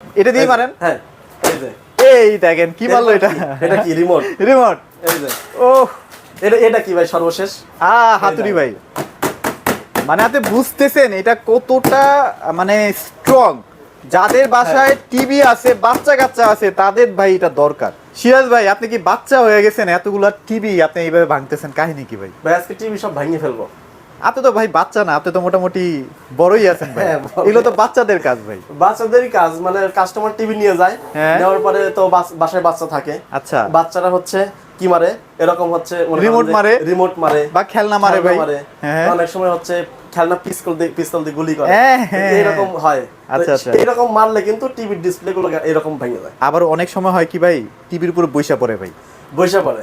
এটা দিয়ে মারেন। হ্যাঁ এই যে এই দেখেন কি মারলো এটা। এটা কি রিমোট? রিমোট। এই যে ওহ এটা কি ভাই সর্বশেষ? হাতুড়ি ভাই। মানে আপনি বুঝতেছেন এটা কতটা মানে স্ট্রং। যাদের বাসায় টিভি আছে, বাচ্চা কাচ্চা আছে, তাদের ভাই এটা দরকার। সিরাজ ভাই, আপনি কি বাচ্চা হয়ে গেছেন? এতগুলা টিভি আপনি এইভাবে ভাঙতেছেন, কাহিনী কি ভাই? ভাই আজকে টিভি সব ভাঙিয়ে ফেলবো। আপনি তো ভাই বাচ্চা না, আপনি তো মোটামুটি বড়ই আছেন ভাই। এগুলো তো বাচ্চাদের কাজ ভাই। বাচ্চাদেরই কাজ, মানে কাস্টমার টিভি নিয়ে যায়, নেওয়ার পরে তো বাসায় বাচ্চা থাকে। আচ্ছা, বাচ্চারা হচ্ছে কি মারে, এরকম হচ্ছে রিমোট মারে বা খেলনা মারে ভাই। অনেক সময় হচ্ছে খেলনা পিস্তল দিয়ে গুলি করে, এরকম হয়। আচ্ছা আচ্ছা, এরকম মারলে কিন্তু টিভির ডিসপ্লে গুলো এরকম ভেঙে যায়। আবার অনেক সময় হয় কি ভাই, টিভির উপর বইসা পড়ে ভাই, বইসা পড়ে।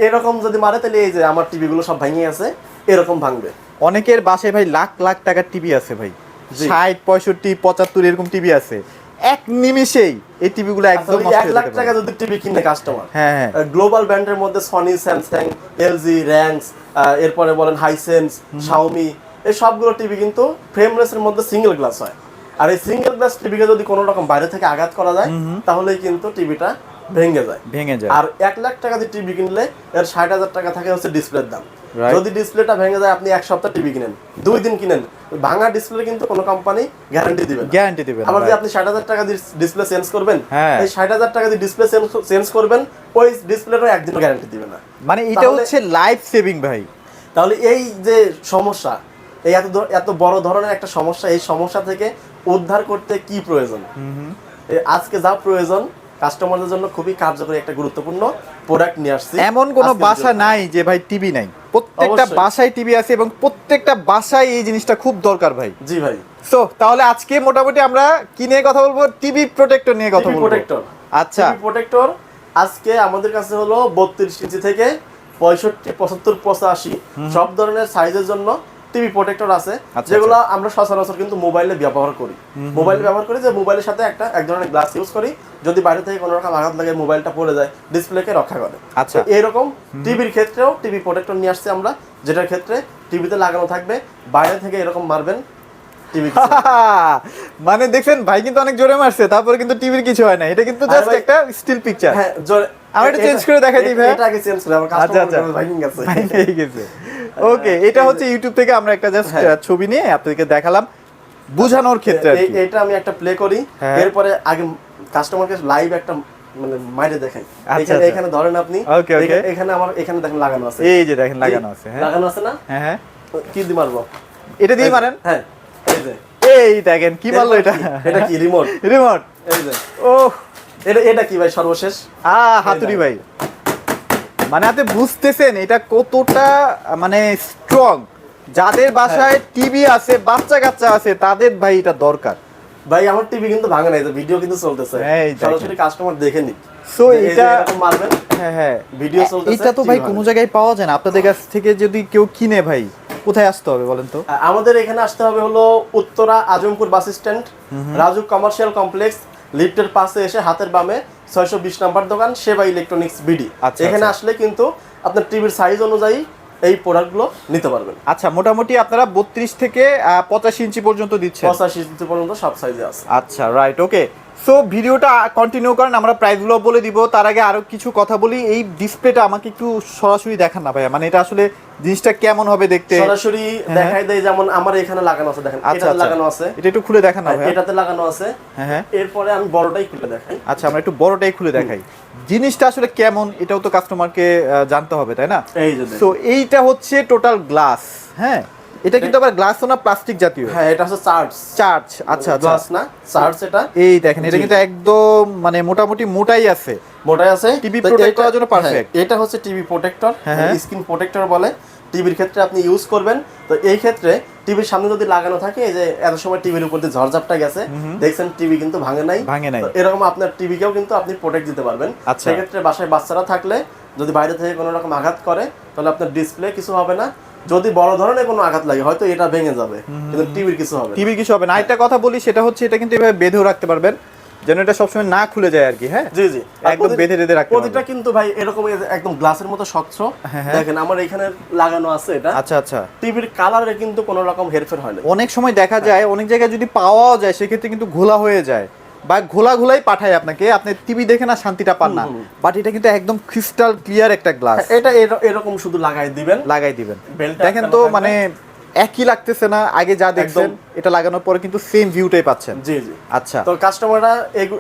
এরকম যদি মারে তাহলে এই যে আমার টিভি গুলো সব ভেঙে আছে, এরকম ভাঙবে। অনেকের বাসায় ভাই লাখ লাখ টাকার টিভি আছে ভাই, 60, 65, 75 এরকম টিভি আছে। এক নিমিষেই এই টিভি গুলো একদম নষ্ট হয়ে যায়। 1 লাখ টাকা যদি টিভি কিনে কাস্টমার, গ্লোবাল ব্র্যান্ডের মধ্যে সনি, স্যামসাং, এলজি, র্যাংস, এরপরে বলেন হাইসেন্স, শাওমি, এই সবগুলো টিভি কিন্তু ফ্রেমলেসের মধ্যে সিঙ্গেল গ্লাস হয়। আর এই সিঙ্গেল গ্লাস টিভিকে যদি কোনো রকম বাইরে থেকে আঘাত করা যায়, তাহলেই কিন্তু টিভিটা ভেঙে যায়। আর 1 লাখ টাকা দিয়ে টিভি কিনলে এর 60,000 টাকা থাকে হচ্ছে ডিসপ্লের দাম। যদি ডিসপ্লেটা ভেঙে যায়, আপনি 1 সপ্তাহ টিভি কিনেন, 2 দিন কিনেন, ভাঙা ডিসপ্লে কিন্তু কোনো কোম্পানি গ্যারান্টি দিবে না। আবার যদি আপনি 60,000 টাকা দিয়ে ডিসপ্লে চেঞ্জ করবেন, এই 60,000 টাকা দিয়ে ডিসপ্লে চেঞ্জ করবেন, ওই ডিসপ্লেরও একদিনও গ্যারান্টি দিবে না। মানে এটা হচ্ছে লাইফ সেভিং ভাই। তাহলে এই যে সমস্যা, এই এত বড় ধরনের একটা সমস্যা, এই সমস্যা থেকে উদ্ধার করতে কি প্রয়োজন? আজকে যা প্রয়োজন, কাস্টমারদের জন্য খুবই কার্যকরী একটা গুরুত্বপূর্ণ প্রোডাক্ট নিয়ে আসছি। এমন কোনো বাসা নাই যে ভাই টিভি নাই, প্রত্যেকটা বাসায় টিভি আছে এবং প্রত্যেকটা বাসায় এই জিনিসটা খুব দরকার ভাই। জি ভাই। সো তাহলে আজকে মোটামুটি আমরা কি নিয়ে কথা বলবো? টিভি প্রোটেক্টর নিয়ে কথা বলবো। আচ্ছা, টিভি প্রোটেক্টর আজকে আমাদের কাছে হলো 32 ইঞ্চি থেকে 65, 75, 85 সব ধরনের সাইজের জন্য টিভি প্রোটেক্টর আছে, যেগুলো আমরা সচরাচর কিন্তু মোবাইলে ব্যবহার করি। যে মোবাইলের সাথে এক ধরনের গ্লাস ইউজ করি, যদি বাইরে থেকে কোনো রকম আঘাত লাগে মোবাইলটা পড়ে যায়, ডিসপ্লেকে রক্ষা করে। আচ্ছা, এইরকম টিভির ক্ষেত্রেও টিভি প্রোটেক্টর নিয়ে আসছি আমরা, যেটার ক্ষেত্রে টিভিতে লাগানো থাকবে, বাইরে থেকে এরকম মারবেন, টিভি মানে দেখছেন ভাই কিন্তু অনেক জোরে মারছে, তারপরে কিন্তু টিভির কিছু হয় না। এটা কিন্তু জাস্ট একটা স্টিল পিকচার। হ্যাঁ, জোরে। আমি এটা চেঞ্জ করে দেখাই দিই ভাই। এটা আগে চেঞ্জ করে, আমার কাস্টমার ভাঙিং গেছে। ওকে, এটা হচ্ছে ইউটিউব থেকে আমরা একটা জাস্ট ছবি নিয়ে আপনাদেরকে দেখালাম বোঝানোর ক্ষেত্রে। এটা আমি একটা প্লে করি, এরপরে আগে কাস্টমারকে লাইভ একটা মানে মাইরে দেখাই। এখানে ধরেন আপনি, এখানে আমার এখানে দেখেন লাগানো আছে, এই যে দেখেন লাগানো আছে। লাগানো আছে না? হ্যাঁ হ্যাঁ। কি দিয়ে মারবো? এটা দিয়ে মারেন। হ্যাঁ এই যে এই দেখেন কি মারলো এটা। এটা কি রিমোট? রিমোট। এই যে এটা কি ভাই সর্বশেষ? হাতুড়ি ভাই। মানে আপনি বুঝতেছেন এটা কতটা মানে স্ট্রং। যাদের বাসায় টিভি আছে, বাচ্চা কাচ্চা আছে, তাদের ভাই এটা দরকার। ভাই আমার টিভি কিন্তু ভাঙা নাই, ভিডিও কিন্তু চলতেছে, সরাসরি কাস্টমার দেখে নি। সো এটা মারবেন। হ্যাঁ, ভিডিও চলতেছে। এটা তো ভাই কোনো জায়গায় পাওয়া যায় না। আপনাদের কাছ থেকে যদি কেউ কিনে ভাই, কোথায় আসতে হবে বলেন তো? আমাদের এখানে আসতে হবে হলো Uttara Azampur bus stand, Raju commercial complex, লিফটের পাশে এসে হাতের বামে 620 নাম্বার দোকান, সেবা ইলেকট্রনিক্স বিডি। এখানে আসলে কিন্তু আপনার টিভির সাইজ অনুযায়ী এই প্রোডাক্টগুলো নিতে পারবেন। আচ্ছা, মোটামুটি আপনারা 32 থেকে 85 ইঞ্চি পর্যন্ত দিচ্ছেন? 85 ইঞ্চি পর্যন্ত সব সাইজে আছে। আচ্ছা, রাইট, ওকে। সো ভিডিওটা কন্টিনিউ করেন, আমরা প্রাইসগুলো বলে দিব। তার আগে আরো কিছু কথা বলি। এই ডিসপ্লেটা আমাকে একটু সরাসরি দেখান না ভাইয়া, মানে এটা আসলে জিনিসটা কেমন হবে দেখতে? সরাসরি দেখাই দেয়, যেমন আমার এখানে লাগানো আছে, দেখেন এটা লাগানো আছে। এটা একটু খুলে দেখান না ভাইয়া। এটাতে লাগানো আছে। হ্যাঁ, এরপরে আমি বড়টাই খুলে দেখাই। আচ্ছা, আমরা একটু বড়টাই খুলে দেখাই। জিনিসটা আসলে কেমন এটাও তো কাস্টমারকে জানতে হবে, তাই না? এই যে সো এইটা হচ্ছে টোটাল গ্লাস। হ্যাঁ, এটা কিন্তু আবার গ্লাস না, প্লাস্টিক জাতীয়। হ্যাঁ, এটা হচ্ছে চার্জ। আচ্ছা, গ্লাস না, চার্জ। এটা এই দেখেন, এটা কিন্তু একদম মানে মোটামুটি মোটাই আছে। টিভি প্রোটেক্ট করার জন্য পারফেক্ট। এটা হচ্ছে টিভি প্রোটেক্টর, স্ক্রিন প্রোটেক্টর বলে। টিভির ক্ষেত্রে আপনি ইউজ করবেন, তো এই ক্ষেত্রে টিভির সামনে যদি লাগানো থাকে, এই যে এত সময় টিভির উপর দিয়ে ঝড়ঝাপটা গেছে, দেখছেন টিভি কিন্তু ভাঙে নাই। এরকম আপনার টিভিকেও কিন্তু আপনি প্রোটেক্ট দিতে পারবেন। সেক্ষেত্রে বাসায় বাচ্চারা থাকলে যদি বাইরে থেকে কোনো রকম আঘাত করে, তাহলে আপনার ডিসপ্লে কিছু হবে না। যদি বড় ধরনের কোনো আঘাত লাগে, হয়তো এটা ভেঙে যাবে, কিন্তু টিভির কিছু হবে না। আরেকটা কথা বলি, সেটা হচ্ছে এটা কিন্তু এভাবে বেঁধেও রাখতে পারবেন, যেন এটা সবসময় না খুলে যায় আর কি। হ্যাঁ, জি জি, একদম বেঁধে রাখতে পারবেন। প্রতিটা কিন্তু ভাই এরকম একদম গ্লাসের মতো স্বচ্ছ। দেখেন আমার এখানে লাগানো আছে এটা। আচ্ছা, টিভির কালারে কিন্তু কোনো রকম হেরফের হয় না। অনেক সময় দেখা যায়, অনেক জায়গায় যদি পাওয়াও যায়, সেক্ষেত্রে কিন্তু ঘোলা হয়ে যায়। বা ঘোলাই পাঠায় আপনাকে, আপনি টিভি দেখে না শান্তিটা পান না, বাট এটা কিন্তু একদম ক্রিস্টাল ক্লিয়ার একটা গ্লাস। এটা এরকম শুধু লাগাই দিবেন। বেলটা দেখেন তো মানে একই লাগতেছে না, আগে যা দেখছেন এটা লাগানোর পরে কিন্তু সেম ভিউটাই পাচ্ছেন। জি। আচ্ছা, তো কাস্টমাররা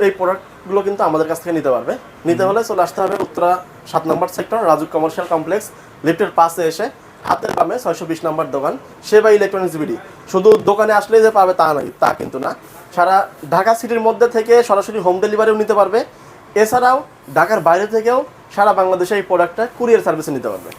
এই প্রোডাক্টগুলো কিন্তু আমাদের কাছ থেকে নিতে পারবে। নিতে হলে চলে আসতে হবে উত্তরা 7 নম্বর সেক্টর, রাজুক কমার্শিয়াল কমপ্লেক্স, লিফটের পাশে এসে হাতের বামে 620 নম্বর দোকান, সেবা ইলেকট্রনিক্স বিডি। শুধু দোকানে আসলেই যে পাবে তা কিন্তু না, সারা ঢাকা সিটির মধ্যে থেকে সরাসরি হোম ডেলিভারিও নিতে পারবে। এছাড়াও ঢাকার বাইরে থেকেও সারা বাংলাদেশে এই প্রোডাক্টটা কুরিয়ার সার্ভিসে নিতে পারবে।